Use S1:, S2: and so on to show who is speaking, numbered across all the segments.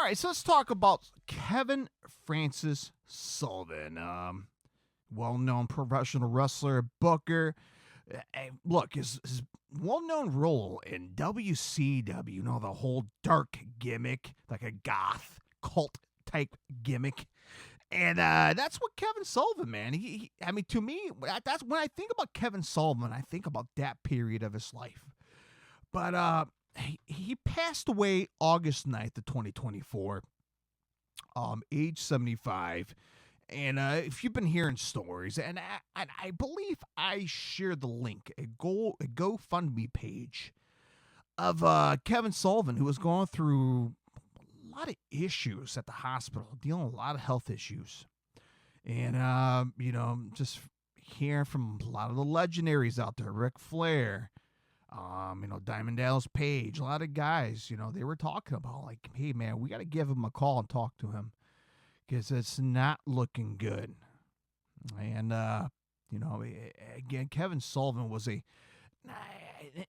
S1: right, so let's talk about Kevin Francis Sullivan, well-known professional wrestler, booker. Look, his well-known role in WCW, the whole dark gimmick, like a goth cult type gimmick. And that's what Kevin Sullivan, man. I mean, to me, that's when I think about Kevin Sullivan, I think about that period of his life. But he passed away August 9th of 2024, age 75. And if you've been hearing stories, and I believe I shared the link, a GoFundMe page of Kevin Sullivan, who was going through a lot of issues at the hospital, dealing with a lot of health issues. And, just hearing from a lot of the legendaries out there, Ric Flair, Diamond Dallas Page, a lot of guys, they were talking about, like, hey, man, we got to give him a call and talk to him because it's not looking good. And, again, Kevin Sullivan was an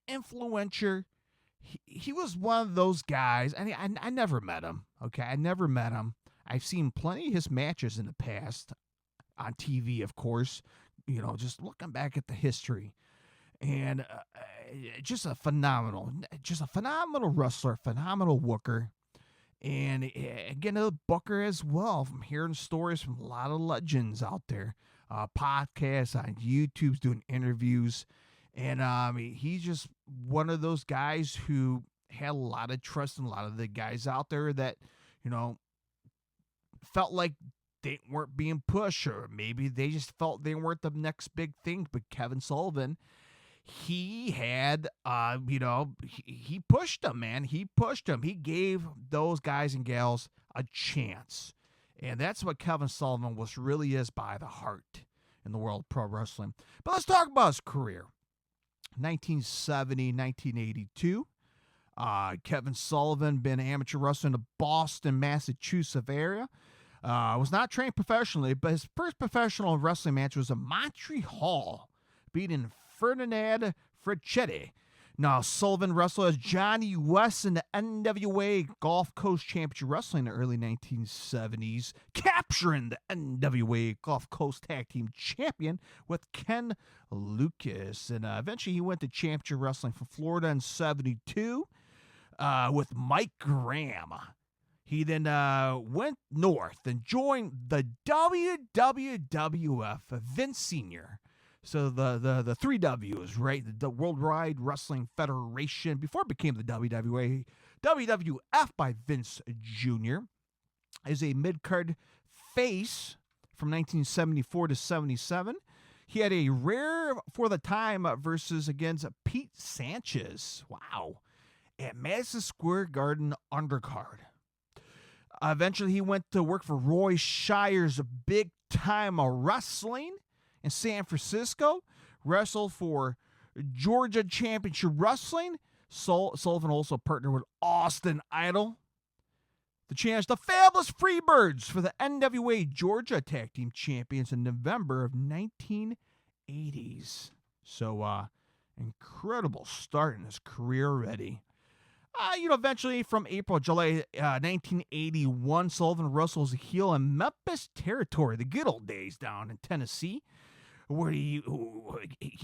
S1: influencer. He was one of those guys. I never met him, okay? I never met him. I've seen plenty of his matches in the past on TV, of course, just looking back at the history. And just a phenomenal wrestler, phenomenal worker. And again, a booker as well, from hearing stories from a lot of legends out there, podcasts on YouTube, doing interviews. And he's just one of those guys who had a lot of trust in a lot of the guys out there that, felt like they weren't being pushed, or maybe they just felt they weren't the next big thing. But Kevin Sullivan, he had, he pushed them, man. He pushed them. He gave those guys and gals a chance. And that's what Kevin Sullivan really is by the heart in the world of pro wrestling. But let's talk about his career. 1970, 1982. Kevin Sullivan been an amateur wrestler in the Boston, Massachusetts area. Was not trained professionally, but his first professional wrestling match was in Montreal, beating Ferdinand Fricchetti. Now, Sullivan wrestled as Johnny West in the NWA Gulf Coast Championship Wrestling in the early 1970s, capturing the NWA Gulf Coast Tag Team Champion with Ken Lucas. And eventually he went to Championship Wrestling from Florida in 72 with Mike Graham. He then went north and joined the WWF, Vince Sr., so the three W's, right? The Worldwide Wrestling Federation, before it became the WWF by Vince Jr., is a mid-card face from 1974 to 77. He had a rare for the time versus against Pete Sanchez. Wow. At Madison Square Garden undercard. Eventually, he went to work for Roy Shire's Big Time Wrestling in San Francisco, wrestled for Georgia Championship Wrestling. Sullivan also partnered with Austin Idol, the Fabulous Freebirds for the NWA Georgia Tag Team Champions in November of 1980s. So, incredible start in his career already. Eventually from July 1981, Sullivan wrestles a heel in Memphis territory, the good old days down in Tennessee, where he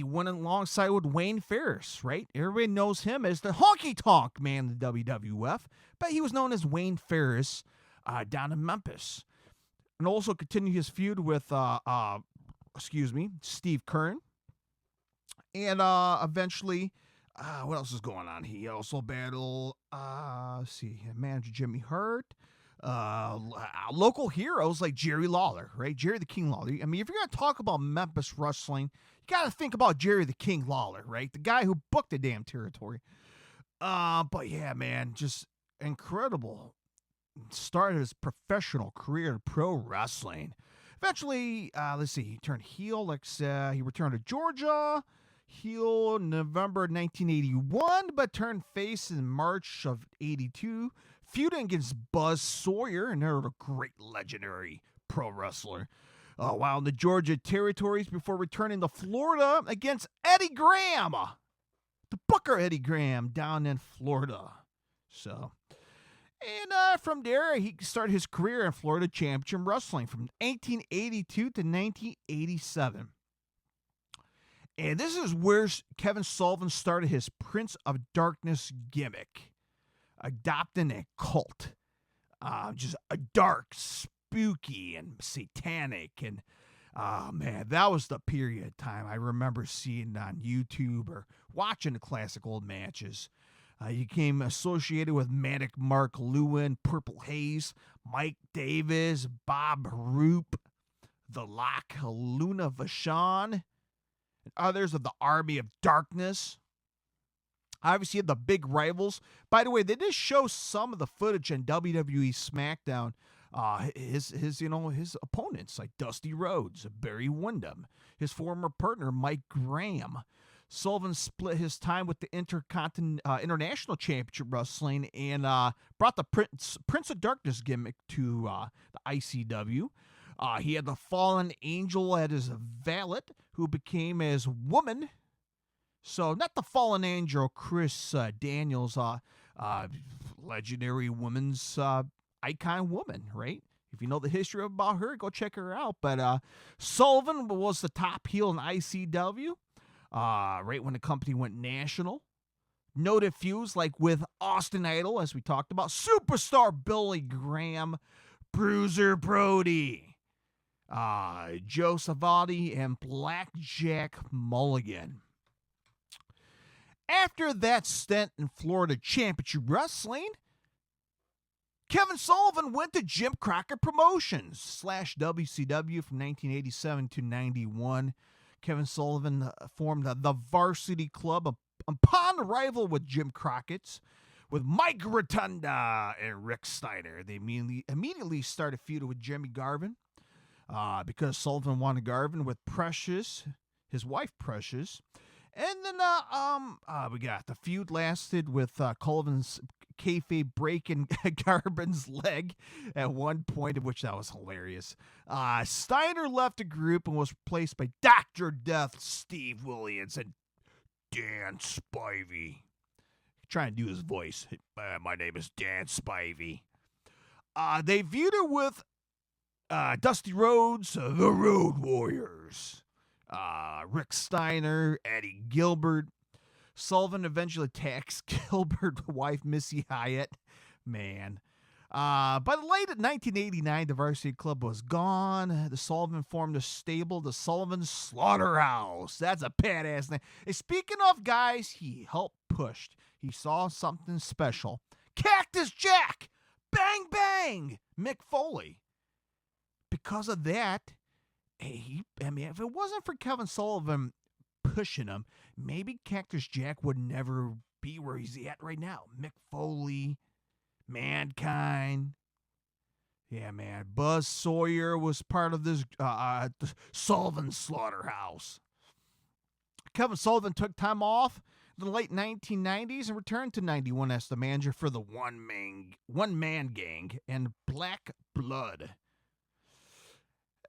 S1: went alongside with Wayne Ferris, right? Everybody knows him as the honky tonk man in the WWF, but he was known as Wayne Ferris down in Memphis. And also continued his feud with, Steve Kern. And eventually, what else is going on? He also battled, manager Jimmy Hart, local heroes like Jerry Lawler, right? Jerry the King Lawler. I mean, if you're going to talk about Memphis wrestling, you got to think about Jerry the King Lawler, right? The guy who booked the damn territory. But yeah, man, just incredible. Started his professional career in pro wrestling. Eventually, he turned heel. He returned to Georgia. Heel in November 1981, but turned face in March of 82, feuding against Buzz Sawyer, another great legendary pro wrestler, while in the Georgia territories before returning to Florida against Eddie Graham, the Booker Eddie Graham down in Florida. So, And from there, he started his career in Florida Championship Wrestling from 1882 to 1987. And this is where Kevin Sullivan started his Prince of Darkness gimmick, adopting a cult. Just a dark, spooky, and satanic. And, man, that was the period of time I remember seeing on YouTube or watching the classic old matches. He became associated with Manic Mark Lewin, Purple Haze, Mike Davis, Bob Roop, The Lock, Luna Vachon, and others of the Army of Darkness. Obviously, the big rivals. By the way, they did show some of the footage on WWE SmackDown. His opponents like Dusty Rhodes, Barry Windham, his former partner Mike Graham. Sullivan split his time with the International Championship Wrestling and brought the Prince of Darkness gimmick to the ICW. He had the Fallen Angel as his valet, who became his woman. So not the Fallen Angel, Chris Daniels, legendary women's icon woman, right? If you know the history about her, go check her out. But Sullivan was the top heel in ICW. Right when the company went national. Noted feuds like with Austin Idol, as we talked about, Superstar Billy Graham, Bruiser Brody, Joe Savati, and Blackjack Mulligan. After that stint in Florida Championship Wrestling, Kevin Sullivan went to Jim Crockett Promotions / WCW from 1987 to 91. Kevin Sullivan formed the Varsity Club upon arrival with Jim Crockett's, with Mike Rotunda and Rick Steiner. They immediately started feuding with Jimmy Garvin because Sullivan wanted Garvin with Precious, his wife Precious. And then we got the feud lasted with Sullivan's kayfabe breaking Garvin's leg at one point, of which that was hilarious. Steiner left the group and was replaced by Dr. Death, Steve Williams, and Dan Spivey. Trying to do his voice. My name is Dan Spivey. They feuded with Dusty Rhodes, the Road Warriors, Rick Steiner, Eddie Gilbert. Sullivan eventually attacks Gilbert's wife, Missy Hyatt. Man. By the late 1989, the Varsity Club was gone. The Sullivan formed a stable, the Sullivan Slaughterhouse. That's a badass name. And speaking of guys he helped push, he saw something special. Cactus Jack! Bang, bang! Mick Foley. Because of that, if it wasn't for Kevin Sullivan pushing him, maybe Cactus Jack would never be where he's at right now. Mick Foley, Mankind. Yeah, man. Buzz Sawyer was part of this Sullivan Slaughterhouse. Kevin Sullivan took time off in the late 1990s and returned to 91 as the manager for the One Man Gang and Black Blood.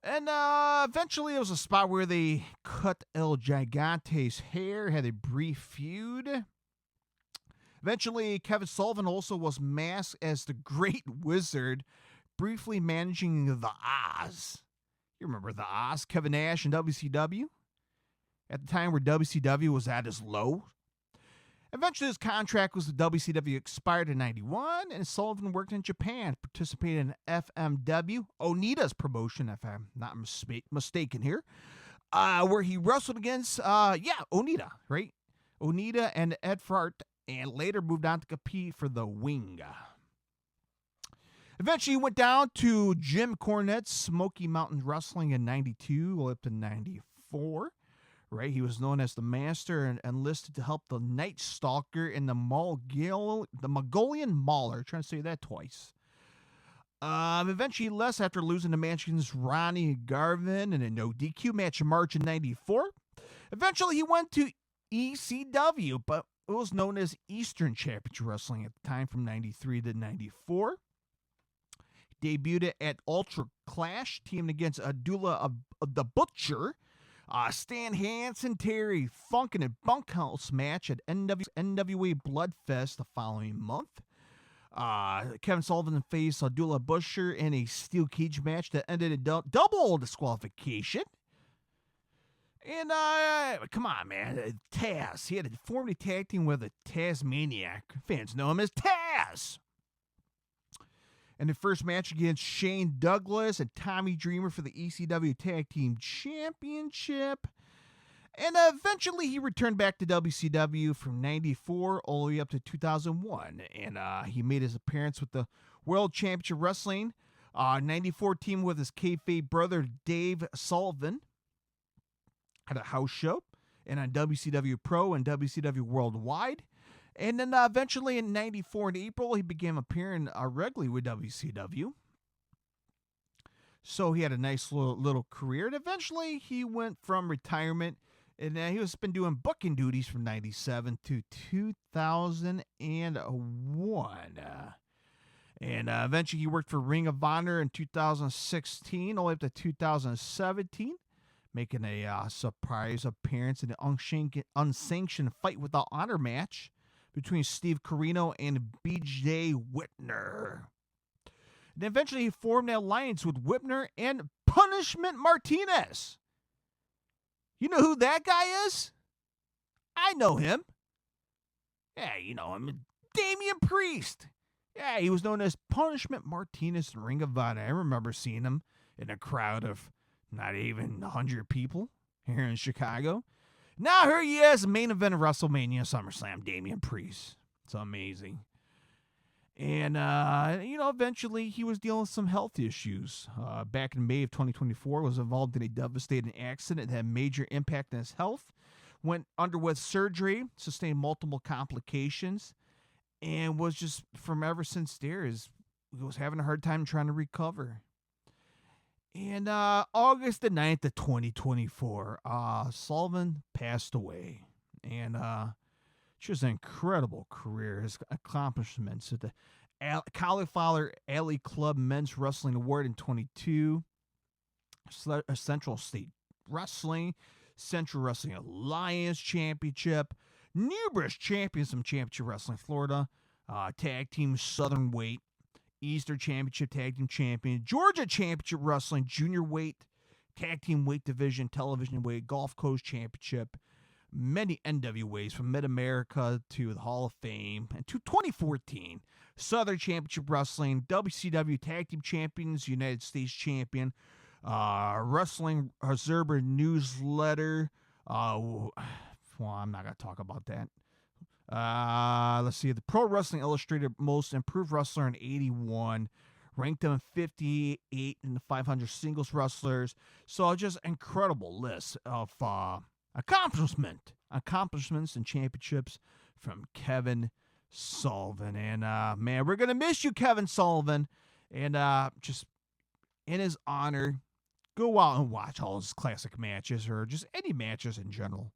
S1: And eventually it was a spot where they cut El Gigante's hair, had a brief feud. Eventually, Kevin Sullivan also was masked as the Great Wizard, briefly managing the Oz. You remember the Oz, Kevin Nash and WCW? At the time where WCW was at its low. Eventually, his contract with the WCW expired in 91, and Sullivan worked in Japan, participated in FMW, Onita's promotion, if I'm not mistaken here, where he wrestled against, Onita, right? Onita and Ed Fart, and later moved on to compete for the Wing. Eventually, he went down to Jim Cornette's Smoky Mountain Wrestling in 92, up to 94. Right, he was known as the Master and enlisted to help the Night Stalker and the Mongolian Mauler. Trying to say that twice. Eventually, he left after losing the match against Ronnie Garvin in a no DQ match in March of '94. Eventually, he went to ECW, but it was known as Eastern Championship Wrestling at the time, from '93 to '94. Debuted at Ultra Clash, teaming against Abdullah of the Butcher. Stan Hansen, Terry Funk in a bunkhouse match at NWA Bloodfest the following month. Kevin Sullivan faced Abdullah Busher in a steel cage match that ended in double disqualification. And come on, man, Taz. He had formed a tag team with a Tasmaniac. Fans know him as Taz. And the first match against Shane Douglas and Tommy Dreamer for the ECW Tag Team Championship. And eventually he returned back to WCW from 94 all the way up to 2001. And he made his appearance with the World Championship Wrestling 94 team with his kayfabe brother Dave Sullivan. Had a house show and on WCW Pro and WCW Worldwide. And then eventually in 94 in April, he began appearing regularly with WCW. So he had a nice little career. And eventually he went from retirement. And he was been doing booking duties from 97 to 2001. And eventually he worked for Ring of Honor in 2016, all the way up to 2017. Making a surprise appearance in an unsanctioned Fight Without Honor match between Steve Corino and B.J. Whitner. And eventually he formed an alliance with Whitner and Punishment Martinez. You know who that guy is? I know him. Yeah, you know him. Damian Priest. Yeah, he was known as Punishment Martinez in Ring of Honor. I remember seeing him in a crowd of not even 100 people here in Chicago. Now here he is, main event of WrestleMania SummerSlam, Damian Priest. It's amazing. And, eventually he was dealing with some health issues. Back in May of 2024, was involved in a devastating accident that had major impact on his health. Underwent surgery, sustained multiple complications, and was just, from ever since there, was having a hard time trying to recover. And August the 9th of 2024, Sullivan passed away. And just an incredible career. His accomplishments at the Cauliflower Alley Club Men's Wrestling Award in 22, Central State Wrestling, Central Wrestling Alliance Championship, numerous champions from Championship Wrestling Florida, Tag Team Southern Weight, Eastern Championship Tag Team Champion, Georgia Championship Wrestling Junior Weight, Tag Team Weight Division, Television Weight, Gulf Coast Championship, many NWAs from Mid-America to the Hall of Fame, and to 2014, Southern Championship Wrestling, WCW Tag Team Champions, United States Champion, Wrestling Observer Newsletter. Well, I'm not going to talk about that. Let's see. The Pro Wrestling Illustrated Most Improved Wrestler in 81. Ranked him 58 in the 500 singles wrestlers. So just incredible list of accomplishments and championships from Kevin Sullivan. And man, we're gonna miss you, Kevin Sullivan. And just in his honor, go out and watch all his classic matches or just any matches in general.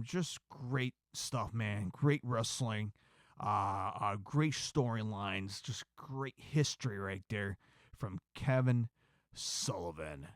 S1: Just great stuff, man. Great wrestling. Great storylines. Just great history right there from Kevin Sullivan.